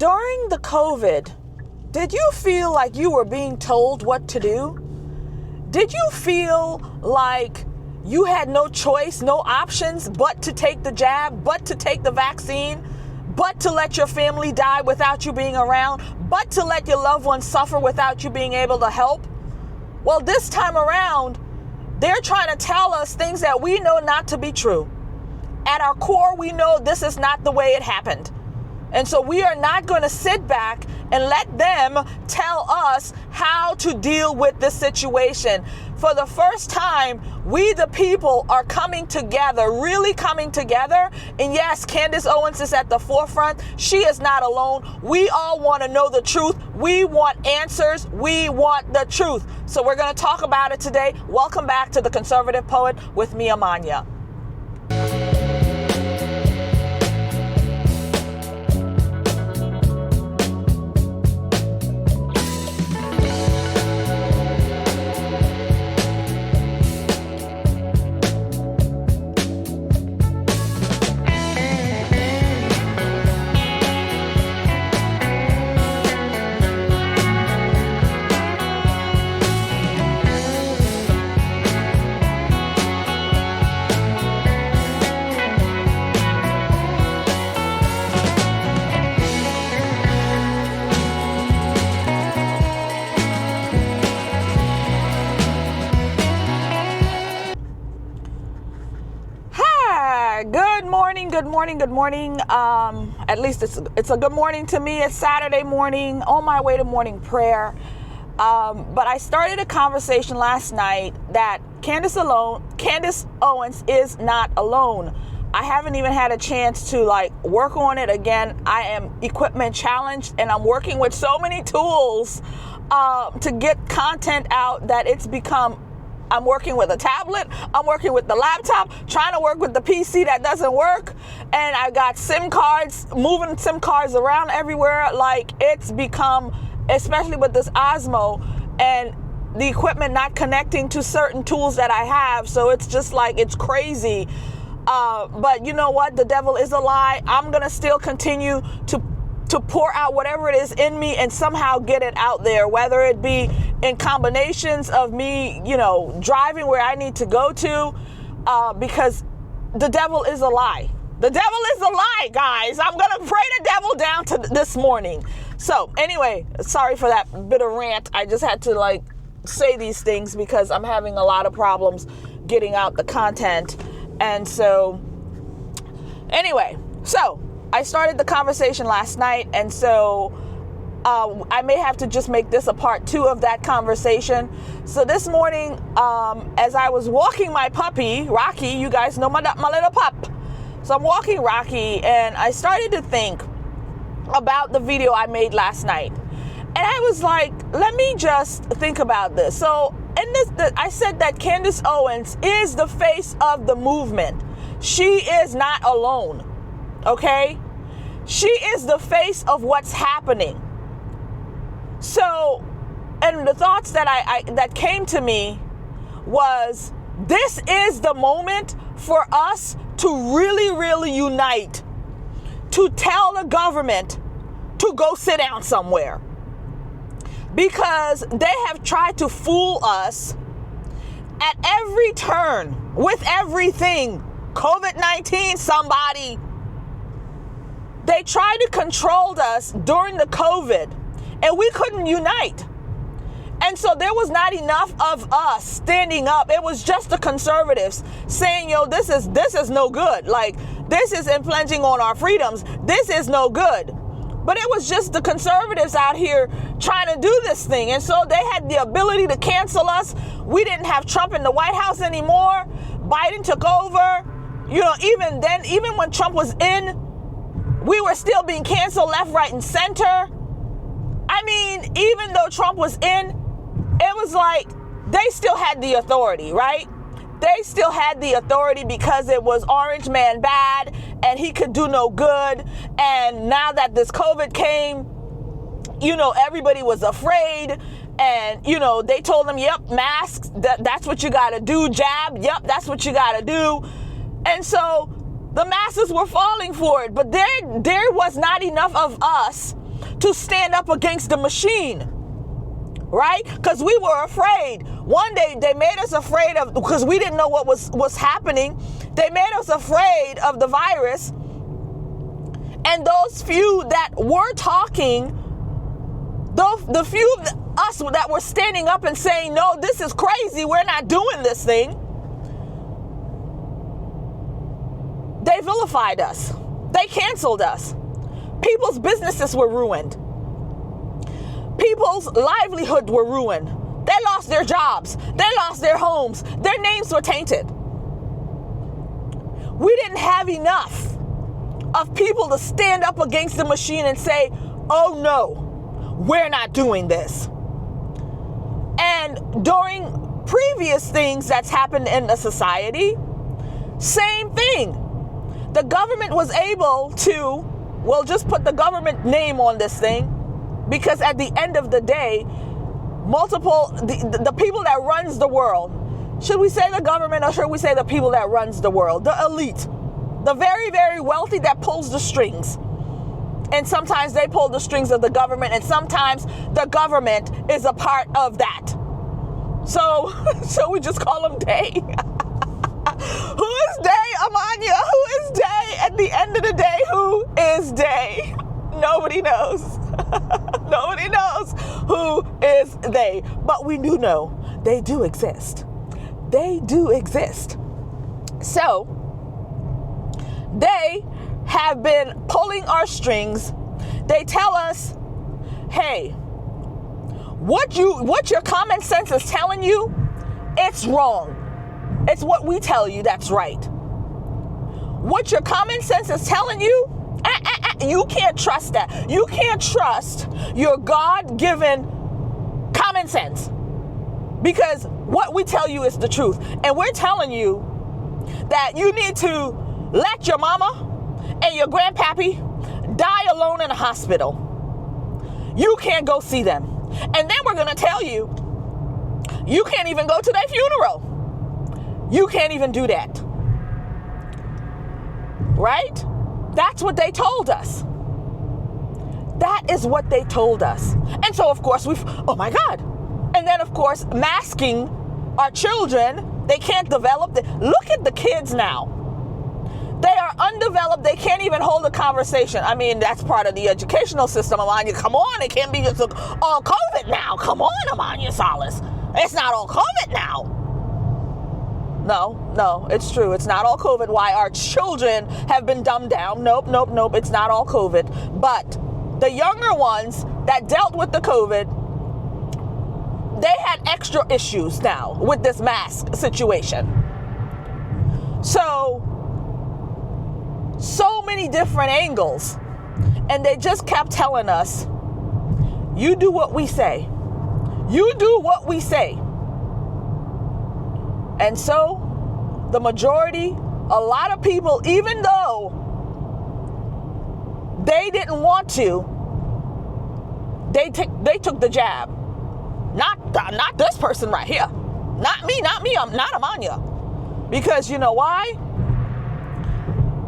During the COVID, did you feel like you were being told what to do? Did you feel like you had no choice, no options but to take the jab, but to take the vaccine, but to let your family die without you being around, but to let your loved ones suffer without you being able to help? Well, this time around, they're trying to tell us things that we know not to be true. At our core, we know this is not the way it happened. And so we are not going to sit back and let them tell us how to deal with this situation. For the first time, we the people are coming together, really coming together. And yes, Candace Owens is at the forefront. She is not alone. We all want to know the truth. We want answers. We want the truth. So we're going to talk about it today. Welcome back to The Conservative Poet with me, Amania. Good morning. At least it's a good morning to me. It's Saturday morning, on my way to morning prayer. But I started a conversation last night that Candace Owens is not alone. I haven't even had a chance to work on it again. I am equipment challenged, and I'm working with so many tools to get content out that it's become. I'm working with a tablet, I'm working with the laptop, trying to work with the PC that doesn't work, and I got SIM cards, moving SIM cards around everywhere. It's become, especially with this Osmo and the equipment not connecting to certain tools that I have, so it's just it's crazy. But you know what? The devil is a lie. I'm gonna still continue to pour out whatever it is in me and somehow get it out there, whether it be in combinations of me, driving where I need to go to, because the devil is a lie. The devil is a lie, guys. I'm going to pray the devil down to this morning. So anyway, sorry for that bit of rant. I just had to say these things because I'm having a lot of problems getting out the content. And so anyway, I started the conversation last night, and so I may have to just make this a part 2 of that conversation. So this morning, as I was walking my puppy, Rocky, you guys know my little pup. So I'm walking Rocky, and I started to think about the video I made last night. And I was like, let me just think about this. So I said that Candace Owens is the face of the movement. She is not alone. Okay? She is the face of what's happening. So, and the thoughts that came to me was, this is the moment for us to really, really unite, to tell the government to go sit down somewhere. Because they have tried to fool us at every turn with everything. COVID-19, somebody. They tried to control us during the COVID, and we couldn't unite. And so there was not enough of us standing up. It was just the conservatives saying, this is no good. This is infringing on our freedoms. This is no good. But it was just the conservatives out here trying to do this thing. And so they had the ability to cancel us. We didn't have Trump in the White House anymore. Biden took over. Even then, even when Trump was in, we were still being canceled left, right, and center. I mean, even though Trump was in, it was they still had the authority, right? They still had the authority because it was Orange Man bad and he could do no good. And now that this COVID came, everybody was afraid. And, they told them, yep, masks, that's what you got to do. Jab, yep, that's what you got to do. And so the masses were falling for it, but there was not enough of us to stand up against the machine, right? Because we were afraid. One day they made us afraid of, because we didn't know what was happening. They made us afraid of the virus. And those few that were talking, the few of us that were standing up and saying, no, this is crazy, we're not doing this thing, they vilified us. They canceled us. People's businesses were ruined. People's livelihoods were ruined. They lost their jobs. They lost their homes. Their names were tainted. We didn't have enough of people to stand up against the machine and say, oh no, we're not doing this. And during previous things that's happened in the society, same thing. The government was able to, well, just put the government name on this thing, because at the end of the day, the people that runs the world, should we say the government or should we say the people that runs the world, the elite, the very, very wealthy that pulls the strings. And sometimes they pull the strings of the government, and sometimes the government is a part of that. So we just call them they. Who is they, Amania? Who is they? At the end of the day, who is they? Nobody knows. Nobody knows who is they. But we do know they do exist. They do exist. So they have been pulling our strings. They tell us, hey, what your common sense is telling you, it's wrong. It's what we tell you that's right. What your common sense is telling you, you can't trust that. You can't trust your God-given common sense, because what we tell you is the truth. And we're telling you that you need to let your mama and your grandpappy die alone in a hospital. You can't go see them. And then we're going to tell you, you can't even go to their funeral. You can't even do that. Right? That's what they told us. That is what they told us. And so, of course, oh my God. And then, of course, masking our children. They can't develop. Look at the kids now. They are undeveloped. They can't even hold a conversation. I mean, that's part of the educational system, Amania. Come on, it can't be just all COVID now. Come on, Amania Saluste. It's not all COVID now. No, it's true. It's not all COVID. Why our children have been dumbed down. Nope. It's not all COVID. But the younger ones that dealt with the COVID, they had extra issues now with this mask situation. So many different angles. And they just kept telling us, you do what we say. You do what we say. And so the majority, a lot of people, even though they didn't want to, they took the jab. Not this person right here. Not me. I'm not Amania. Because you know why?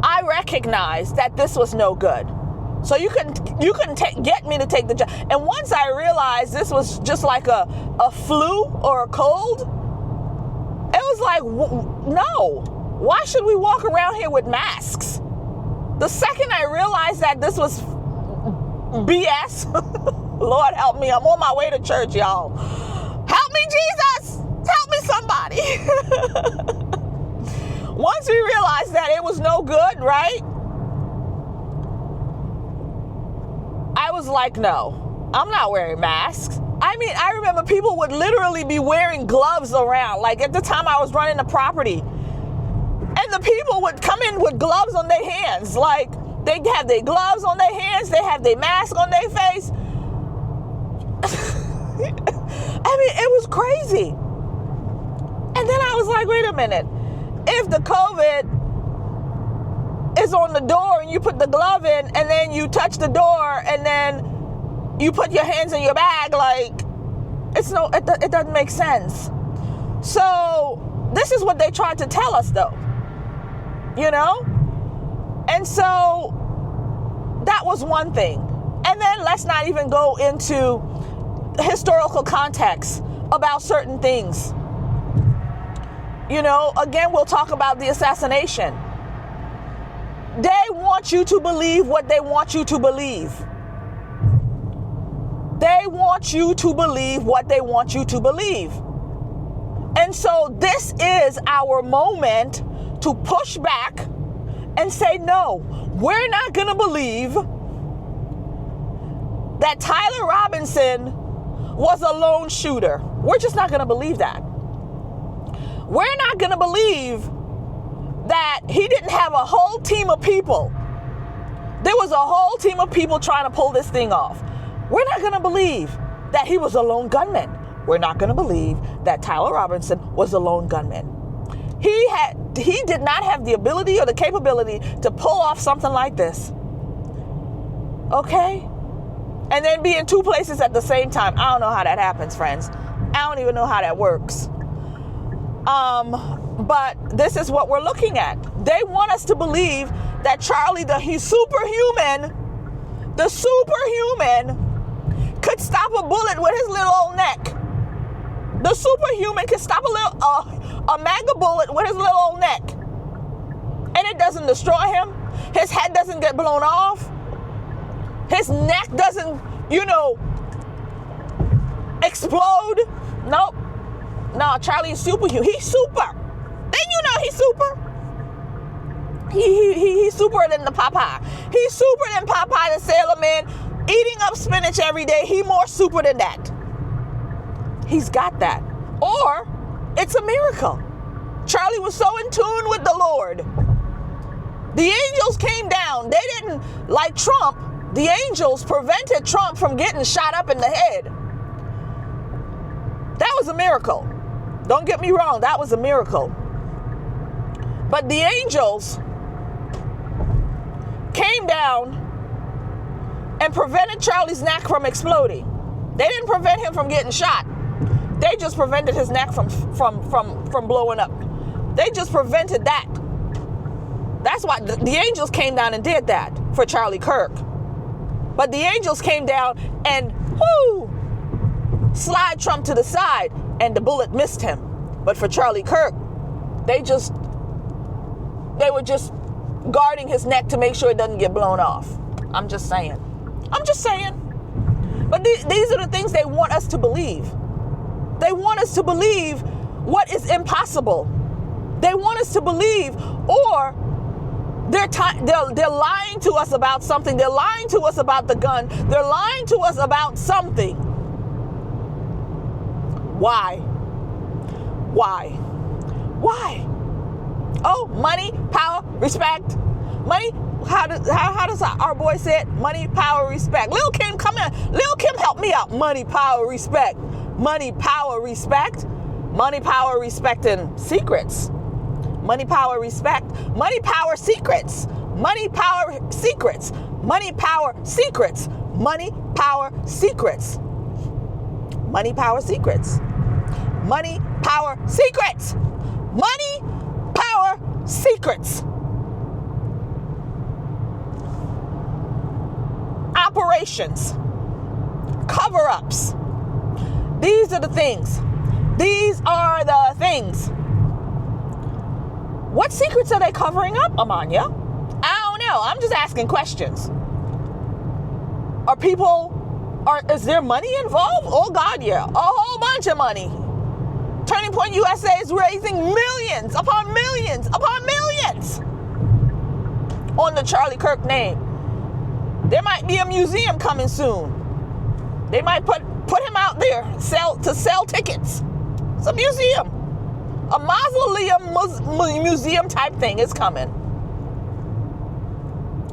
I recognized that this was no good. So you couldn't get me to take the jab. And once I realized this was just like a flu or a cold, it was like, no. Why should we walk around here with masks? The second I realized that this was BS, Lord help me, I'm on my way to church, y'all. Help me, Jesus! Help me, somebody! Once we realized that it was no good, right? I was like, no, I'm not wearing masks. I mean, I remember people would literally be wearing gloves around. Like at the time I was running the property, and the people would come in with gloves on their hands. Like they have their gloves on their hands, they have their mask on their face. I mean, it was crazy. And then I was like, wait a minute. If the COVID is on the door and you put the glove in and then you touch the door and then you put your hands in your bag, like it doesn't make sense. So this is what they tried to tell us though, you know? And so that was one thing. And then let's not even go into historical context about certain things. You know, again, we'll talk about the assassination. They want you to believe what they want you to believe. They want you to believe what they want you to believe. And so this is our moment to push back and say, no, we're not going to believe that Tyler Robinson was a lone shooter. We're just not going to believe that. We're not going to believe that he didn't have a whole team of people. There was a whole team of people trying to pull this thing off. We're not going to believe that he was a lone gunman. We're not going to believe that Tyler Robinson was a lone gunman. He did not have the ability or the capability to pull off something like this. Okay? And then be in two places at the same time. I don't know how that happens, friends. I don't even know how that works. But this is what we're looking at. They want us to believe that Charlie, the superhuman, could stop a bullet with his little old neck. The superhuman can stop a MAGA bullet with his little old neck. And it doesn't destroy him. His head doesn't get blown off. His neck doesn't, explode. Nope. No, Charlie is superhuman. He's super. Then he's super. He's super than the Popeye. He's super than Popeye the Sailor Man, eating up spinach every day. He's more super than that. He's got that. Or it's a miracle. Charlie was so in tune with the Lord. The angels came down. They didn't, like Trump, the angels prevented Trump from getting shot up in the head. That was a miracle. Don't get me wrong, that was a miracle. But the angels came down and prevented Charlie's neck from exploding. They didn't prevent him from getting shot. They just prevented his neck from blowing up. They just prevented that. That's why the angels came down and did that for Charlie Kirk. But the angels came down and slide Trump to the side, and the bullet missed him. But for Charlie Kirk, they were just guarding his neck to make sure it doesn't get blown off. I'm just saying. But these are the things they want us to believe. They want us to believe what is impossible. They want us to believe, or they're lying to us about something. They're lying to us about the gun. They're lying to us about something. Why? Oh, money, power, respect. Money. How does our boy say it? Money, power, respect. Lil' Kim, come here. Lil' Kim, help me out. Money, power, respect. Money, power, respect. Money, power, respect, and secrets. Money, power, respect. Money, power, secrets. Money, power, secrets. Money, power, secrets. Money, power, secrets. Money, power, secrets. Money, power, secrets. Money, power, secrets. Operations. Cover-ups. These are the things. These are the things. What secrets are they covering up, Amania? I don't know. I'm just asking questions. Is there money involved? Oh God, yeah. A whole bunch of money. Turning Point USA is raising millions upon millions upon millions on the Charlie Kirk name. There might be a museum coming soon. They might put him out there to sell tickets. It's a museum. A mausoleum museum type thing is coming.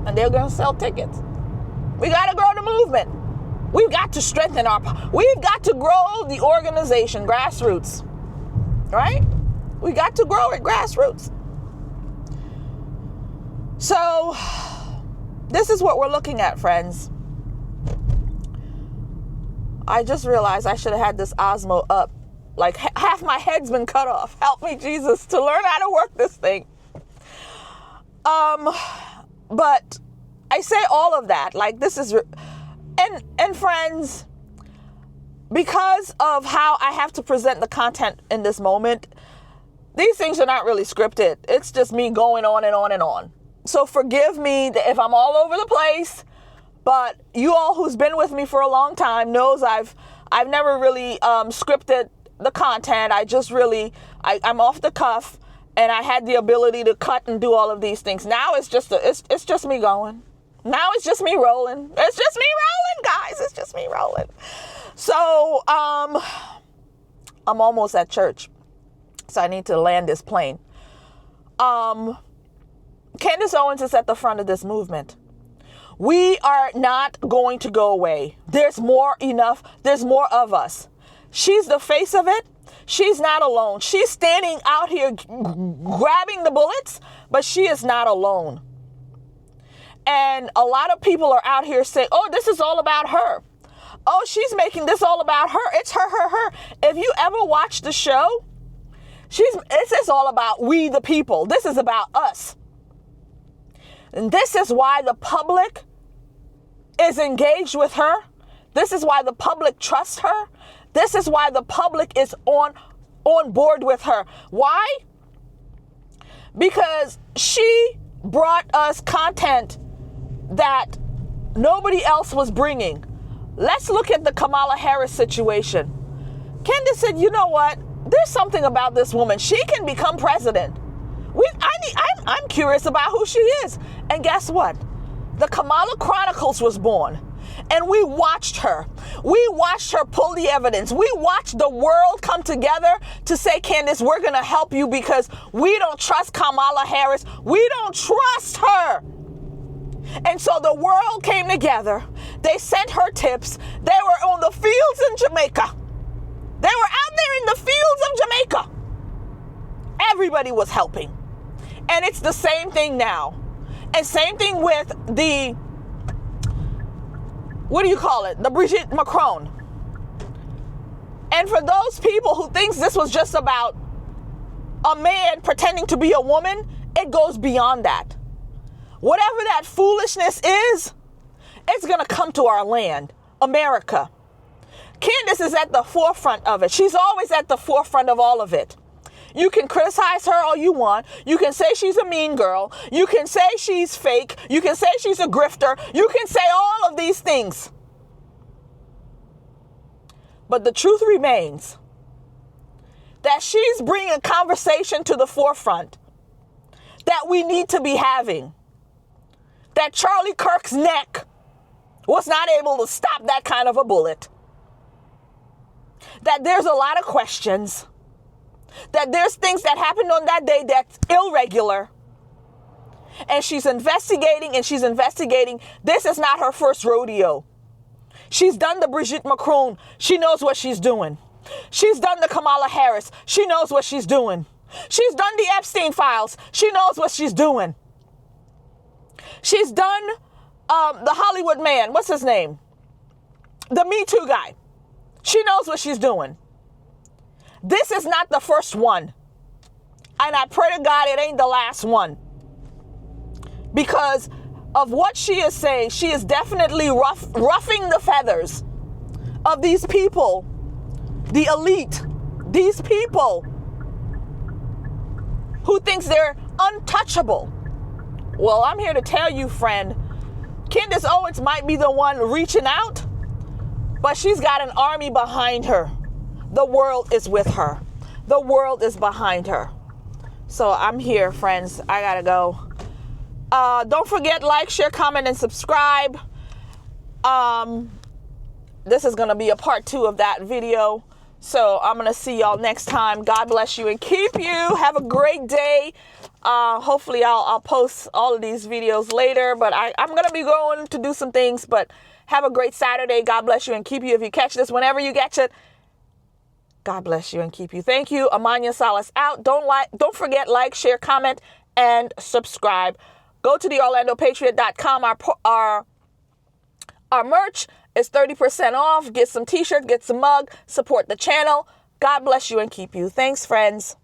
And they're going to sell tickets. We got to grow the movement. We've got to strengthen we've got to grow the organization, grassroots. Right? We got to grow it, grassroots. So, this is what we're looking at, friends. I just realized I should have had this Osmo up. Like, half my head's been cut off. Help me, Jesus, to learn how to work this thing. But I say all of that. Like, this is... And friends, because of how I have to present the content in this moment, these things are not really scripted. It's just me going on and on and on. So forgive me if I'm all over the place, but you all who's been with me for a long time knows I've never really scripted the content. I just really, I'm off the cuff, and I had the ability to cut and do all of these things. Now it's just me going. Now it's just me rolling. It's just me rolling, guys. It's just me rolling. So I'm almost at church, so I need to land this plane. Candace Owens is at the front of this movement. We are not going to go away. There's more of us. She's the face of it. She's not alone. She's standing out here grabbing the bullets, but she is not alone. And a lot of people are out here saying, oh, this is all about her. Oh, she's making this all about her. It's her. If you ever watch the show, it's just all about we the people. This is about us. And this is why the public is engaged with her. This is why the public trusts her. This is why the public is on board with her. Why? Because she brought us content that nobody else was bringing. Let's look at the Kamala Harris situation. Candace said, you know what? There's something about this woman. She can become president. I'm curious about who she is. And guess what? The Kamala Chronicles was born. And we watched her. We watched her pull the evidence. We watched the world come together to say, Candace, we're going to help you because we don't trust Kamala Harris. We don't trust her. And so the world came together. They sent her tips. They were on the fields in Jamaica. They were out there in the fields of Jamaica. Everybody was helping. And it's the same thing now. And same thing with the, the Brigitte Macron. And for those people who thinks this was just about a man pretending to be a woman, it goes beyond that. Whatever that foolishness is, it's going to come to our land, America. Candace is at the forefront of it. She's always at the forefront of all of it. You can criticize her all you want. You can say she's a mean girl. You can say she's fake. You can say she's a grifter. You can say all of these things. But the truth remains that she's bringing a conversation to the forefront that we need to be having. That Charlie Kirk's neck was not able to stop that kind of a bullet. That there's a lot of questions. That there's things that happened on that day that's irregular. And she's investigating and she's investigating. This is not her first rodeo. She's done the Brigitte Macron. She knows what she's doing. She's done the Kamala Harris. She knows what she's doing. She's done the Epstein files. She knows what she's doing. She's done the Hollywood man. What's his name? The Me Too guy. She knows what she's doing. This is not the first one. And I pray to God it ain't the last one. Because of what she is saying, she is definitely roughing the feathers of these people, the elite, these people who thinks they're untouchable. Well, I'm here to tell you, friend, Candace Owens might be the one reaching out, but she's got an army behind her. The world is with her. The world is behind her. So I'm here, friends. I gotta go. Don't forget, like, share, comment, and subscribe. This is gonna be a part 2 of that video. So I'm gonna see y'all next time. God bless you and keep you. Have a great day. Hopefully I'll post all of these videos later, but I'm gonna be going to do some things. But have a great Saturday. God bless you and keep you. If you catch this whenever you catch it, God bless you and keep you. Thank you. Amania Saluste out. Don't forget, like, share, comment, and subscribe. Go to theorlandopatriot.com. Our merch is 30% off. Get some t-shirts, get some mug, support the channel. God bless you and keep you. Thanks, friends.